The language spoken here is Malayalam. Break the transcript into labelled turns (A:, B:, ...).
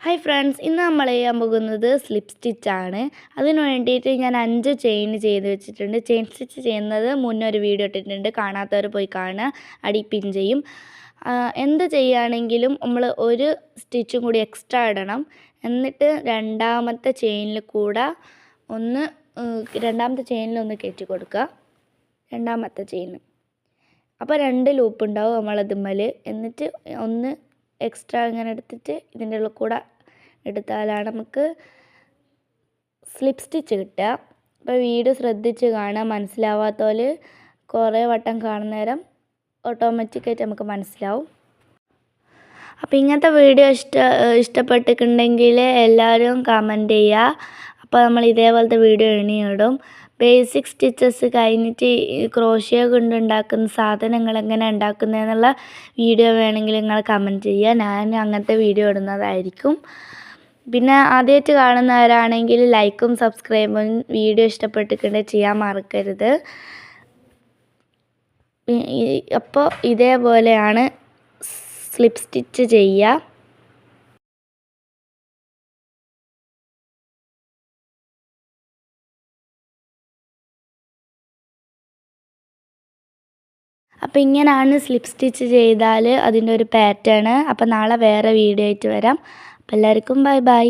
A: ഹായ് ഫ്രണ്ട്സ്, ഇന്ന് നമ്മൾ ചെയ്യാൻ പോകുന്നത് സ്ലിപ്പ് സ്റ്റിച്ചാണ്. അതിന് വേണ്ടിയിട്ട് ഞാൻ 5 ചെയിൻ ചെയ്ത് വെച്ചിട്ടുണ്ട്. ചെയിൻ സ്റ്റിച്ച് ചെയ്യുന്നത് മുന്നേ ഒരു വീഡിയോ ഇട്ടിട്ടുണ്ട്, കാണാത്തവർ പോയി കാണുക. അടി പിൻ ചെയ്യും. എന്ത് ചെയ്യുകയാണെങ്കിലും നമ്മൾ ഒരു സ്റ്റിച്ചും കൂടി എക്സ്ട്രാ ഇടണം. എന്നിട്ട് രണ്ടാമത്തെ ചെയിനിൽ കൂടെ രണ്ടാമത്തെ ചെയിനിലൊന്ന് കയറ്റി കൊടുക്കുക. രണ്ടാമത്തെ ചെയിൻ അപ്പോൾ 2 ലൂപ്പ് ഉണ്ടാവും നമ്മളതുമ്മൽ. എന്നിട്ട് ഒന്ന് എക്സ്ട്രാ ഇങ്ങനെ എടുത്തിട്ട് ഇതിൻ്റെ ഉള്ളിൽ കൂടെ എടുത്താലാണ് നമുക്ക് സ്ലിപ്പ് സ്റ്റിച്ച് കിട്ടുക. അപ്പോൾ വീഡിയോ ശ്രദ്ധിച്ച് കാണാൻ മനസ്സിലാവാത്തവർ കുറേ വട്ടം കാണുന്ന നേരം ഓട്ടോമാറ്റിക്കായിട്ട് നമുക്ക് മനസ്സിലാവും. അപ്പോൾ ഇങ്ങനത്തെ വീഡിയോ ഇഷ്ടപ്പെട്ടിട്ടുണ്ടെങ്കിൽ എല്ലാവരും കമൻറ്റ് ചെയ്യുക. അപ്പോൾ നമ്മൾ ഇതേപോലത്തെ വീഡിയോ ഇടും. ബേസിക് സ്റ്റിച്ചസ് കഴിഞ്ഞിട്ട് ക്രോഷ്യ കൊണ്ട് ഉണ്ടാക്കുന്ന സാധനങ്ങൾ എങ്ങനെ ഉണ്ടാക്കുന്നതെന്നുള്ള വീഡിയോ വേണമെങ്കിൽ നിങ്ങൾ കമൻറ്റ് ചെയ്യുക. ഞാൻ അങ്ങനത്തെ വീഡിയോ ഇടുന്നതായിരിക്കും. പിന്നെ ആദ്യമായിട്ട് കാണുന്നവരാണെങ്കിൽ ലൈക്കും സബ്സ്ക്രൈബും വീഡിയോ ഇഷ്ടപ്പെട്ടിട്ടുണ്ടെങ്കിൽ ചെയ്യാൻ മറക്കരുത്. അപ്പോൾ ഇതേപോലെയാണ് സ്ലിപ്പ് സ്റ്റിച്ച് ചെയ്യുക. അപ്പോൾ ഇങ്ങനെയാണ് സ്ലിപ്പ് സ്റ്റിച്ച് ചെയ്താൽ അതിൻ്റെ ഒരു പാറ്റേൺ. അപ്പോൾ നാളെ വേറെ വീഡിയോ ആയിട്ട് വരാം. അപ്പോൾ എല്ലാവർക്കും ബൈ ബൈ.